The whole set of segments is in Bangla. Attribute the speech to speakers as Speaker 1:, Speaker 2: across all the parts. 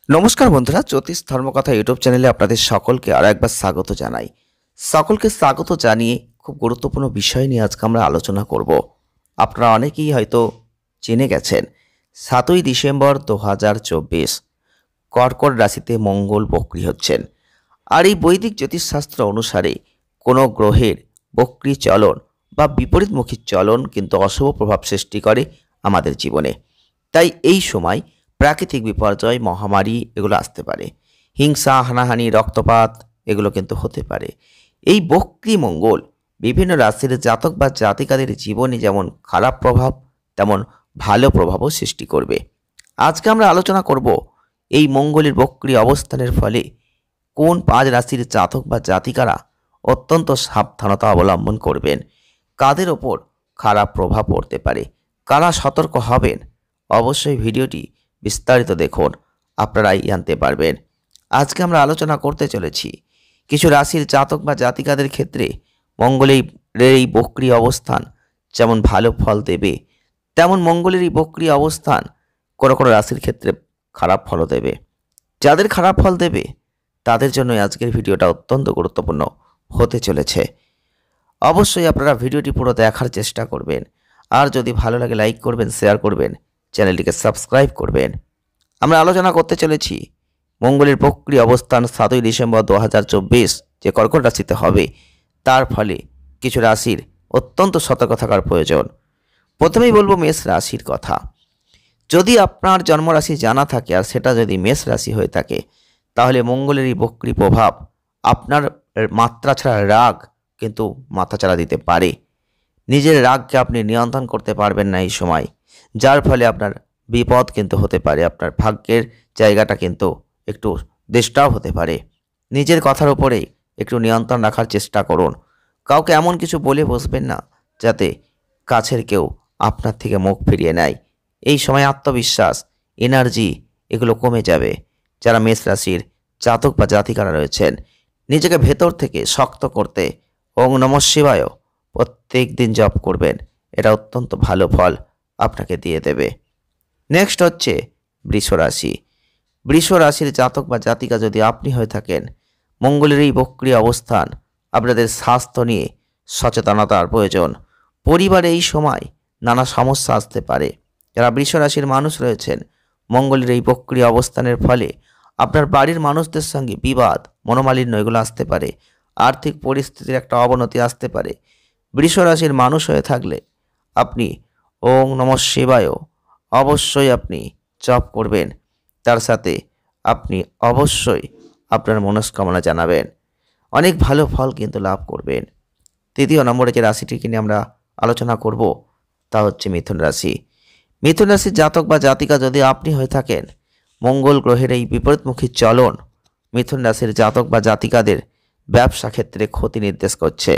Speaker 1: নমস্কার বন্ধুরা, জ্যোতিষ ধর্মকথা ইউটিউব চ্যানেলে আপনাদের সকলকে আরো একবার স্বাগত জানাই। সকলকে স্বাগত জানিয়ে খুব গুরুত্বপূর্ণ বিষয় নিয়ে আজকে আমরা আলোচনা করব। আপনারা অনেকেই হয়তো জেনে গেছেন 7ই ডিসেম্বর 2024 কর্কট রাশিতে মঙ্গল বক্রী হচ্ছেন। আর এই বৈদিক জ্যোতিষশাস্ত্র অনুসারে কোনো গ্রহের বক্রী চলন বা বিপরীতমুখী চলন কিন্তু অশুভ প্রভাব সৃষ্টি করে আমাদের জীবনে। তাই এই সময় প্রাকৃতিক বিপর্যয়, মহামারী এগুলো আসতে পারে, হিংসা, হানাহানি, রক্তপাত এগুলো কিন্তু হতে পারে। এই বক্রী মঙ্গল বিভিন্ন রাশির জাতক বা জাতিকাদের জীবনে যেমন খারাপ প্রভাব তেমন ভালো প্রভাবও সৃষ্টি করবে। আজকে আমরা আলোচনা করব এই মঙ্গলের বক্রী অবস্থানের ফলে কোন 5 রাশির জাতক বা জাতিকারা অত্যন্ত সাবধানতা অবলম্বন করবেন, কাদের ওপর খারাপ প্রভাব পড়তে পারে, কারা সতর্ক হবেন। অবশ্যই ভিডিওটি বিস্তারিত দেখুন, আপনারাই জানতে পারবেন। আজকে আমরা আলোচনা করতে চলেছি কিছু রাশির জাতক বা জাতিকাদের ক্ষেত্রে মঙ্গলের এই বক্রী অবস্থান যেমন ভালো ফল দেবে, তেমন মঙ্গলের এই বক্রী অবস্থান কোনো কোনো রাশির ক্ষেত্রে খারাপ ফলও দেবে। যাদের খারাপ ফল দেবে তাদের জন্য আজকের ভিডিওটা অত্যন্ত গুরুত্বপূর্ণ হতে চলেছে। অবশ্যই আপনারা ভিডিওটি পুরো দেখার চেষ্টা করবেন, আর যদি ভালো লাগে লাইক করবেন, শেয়ার করবেন, চ্যানেলটিকে সাবস্ক্রাইব করবেন। আমরা আলোচনা করতে চলেছি মঙ্গলের বক্রী অবস্থান 7ই ডিসেম্বর 2024 যে কর্কট রাশিতে হবে, তার ফলে কিছু রাশির অত্যন্ত সতর্ক থাকার প্রয়োজন। প্রথমেই বলবো মেষ রাশির কথা। যদি আপনার জন্মরাশি জানা থাকে আর সেটা যদি মেষ রাশি হয়ে থাকে, তাহলে মঙ্গলের এই বক্রী প্রভাব আপনার মাত্রা ছাড়া রাগ কিন্তু মাথাচাড়া দিতে পারে। নিজের রাগকে আপনি নিয়ন্ত্রণ করতে পারবেন না এই সময়, যার ফলে আপনার বিপদ কিন্তু হতে পারে, আপনার ভাগ্যের জায়গাটা কিন্তু একটু ডিস্টার্ব হতে পারে। নিজের কথার উপরে একটু নিয়ন্ত্রণ রাখার চেষ্টা করুন। কাউকে এমন কিছু বলে বসবেন না যাতে কাছের কেউ আপনার থেকে মুখ ফিরিয়ে নেয়। এই সময় আত্মবিশ্বাস, এনার্জি এগুলো কমে যাবে। যারা মেষ রাশির জাতক বা জাতিকারা রয়েছেন, নিজেকে ভেতর থেকে শক্ত করতে ওং নমঃ শিবায় প্রত্যেক দিন জপ করবেন, এটা অত্যন্ত ভালো ফল আপনাকে দিয়ে দেবে। নেক্সট হচ্ছে বৃষ রাশি। বৃষ রাশির জাতক বা জাতিকা যদি আপনি হয়ে থাকেন, মঙ্গলের এই বক্রী অবস্থান আপনাদের স্বাস্থ্য নিয়ে সচেতনতার প্রয়োজন। পরিবারে এই সময় নানা সমস্যা আসতে পারে। যারা বৃষ রাশির মানুষ রয়েছেন, মঙ্গলের এই বক্রী অবস্থানের ফলে আপনার বাড়ির মানুষদের সঙ্গে বিবাদ, মনোমালিন্য এগুলো আসতে পারে। আর্থিক পরিস্থিতির একটা অবনতি আসতে পারে। বৃষ রাশির মানুষ হয়ে থাকলে আপনি ওং নমঃ শিবায় অবশ্যই আপনি জপ করবেন। তার সাথে আপনি অবশ্যই আপনার মনস্কামনা জানাবেন, অনেক ভালো ফল কিন্তু লাভ করবেন। তৃতীয় নম্বরে যে রাশিটিকে নিয়ে আমরা আলোচনা করব তা হচ্ছে মিথুন রাশি। মিথুন রাশির জাতক বা জাতিকা যদি আপনি হয়ে থাকেন, মঙ্গল গ্রহের এই বিপরীতমুখী চলন মিথুন রাশির জাতক বা জাতিকাদের ব্যবসা ক্ষেত্রে ক্ষতি নির্দেশ করছে।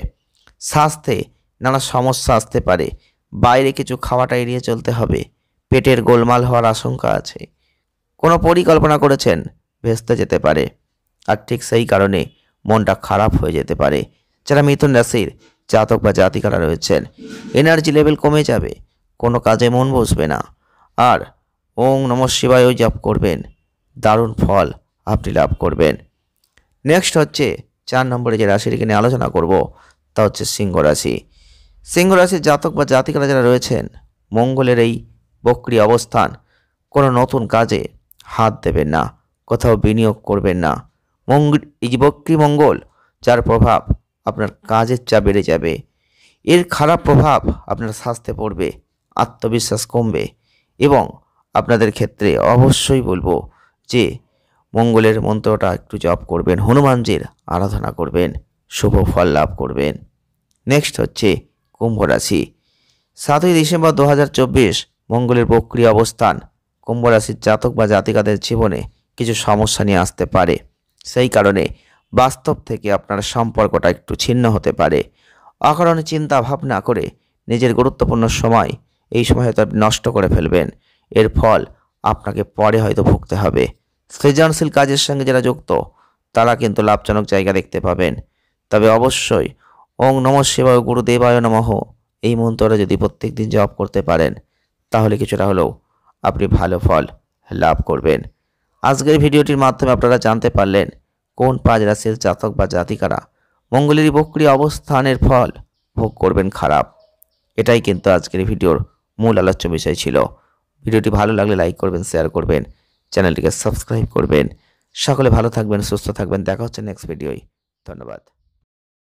Speaker 1: স্বাস্থ্যে নানা সমস্যা আসতে পারে। বাইরে কিছু খাওয়াটা এড়িয়ে চলতে হবে। পেটের গোলমাল হওয়ার আশঙ্কা আছে। কোনো পরিকল্পনা করেছেন, ভেস্তে যেতে পারে। আর ঠিক সেই কারণে মনটা খারাপ হয়ে যেতে পারে। যারা মিথুন রাশির জাতক বা জাতিকারা রয়েছেন, এনার্জি লেভেল কমে যাবে, কোনো কাজে মন বসবে না। আর ওং নমঃ শিবায় জপ করবেন, দারুণ ফল আপনি লাভ করবেন। নেক্সট হচ্ছে 4 নম্বরে যে রাশিটিকে নিয়ে আলোচনা করব তা হচ্ছে সিংহ রাশি। সিংহ রাশির জাতক বা জাতিকারা যারা রয়েছেন, মঙ্গলের এই বক্রী অবস্থান কোনো নতুন কাজে হাত দেবেন না, কোথাও বিনিয়োগ করবেন না। এই যে বক্রী মঙ্গল, যার প্রভাব আপনার কাজের চাপ বেড়ে যাবে। এর খারাপ প্রভাব আপনার স্বাস্থ্যে পড়বে, আত্মবিশ্বাস কমবে এবং আপনাদের ক্ষেত্রে অবশ্যই বলবো যে মঙ্গলের মন্ত্রটা একটু জপ করবেন, হনুমানজির আরাধনা করবেন, শুভ ফল লাভ করবেন। নেক্সট হচ্ছে কুম্ভ রাশি। 7ই ডিসেম্বর 2024 মঙ্গলের বক্রী অবস্থান কুম্ভ রাশির জাতক বা জাতিকাদের জীবনে কিছু সমস্যা নিয়ে আসতে পারে। সেই কারণে বাস্তব থেকে আপনার সম্পর্কটা একটু ছিন্ন হতে পারে। অকারণে চিন্তা ভাবনা করে নিজের গুরুত্বপূর্ণ সময় এই সময় হয়তো আপনি নষ্ট করে ফেলবেন। এর ফল আপনাকে পরে হয়তো ভুগতে হবে। সৃজনশীল কাজের সঙ্গে যারা যুক্ত তারা কিন্তু লাভজনক জায়গা দেখতে পাবেন। তবে অবশ্যই ওং নমঃ শিবায় গুরুদেবায় নমঃ এই মন্ত্রটা যদি প্রত্যেক দিন জপ করতে পারেন, তাহলে কিছুটা হলেও আপনি ভালো ফল লাভ করবেন। আজকের ভিডিওটির মাধ্যমে আপনারা জানতে পারলেন কোন 5 রাশির জাতক বা জাতিকারা মঙ্গলের বক্রী অবস্থানের ফল ভোগ করবেন খারাপ। এটাই কিন্তু আজকের ভিডিওর মূল আলোচ্য বিষয় ছিল। ভিডিওটি ভালো লাগলে লাইক করবেন, শেয়ার করবেন, চ্যানেলটিকে সাবস্ক্রাইব করবেন। সকলে ভালো থাকবেন, সুস্থ থাকবেন। দেখা হচ্ছে নেক্সট ভিডিওয়। ধন্যবাদ।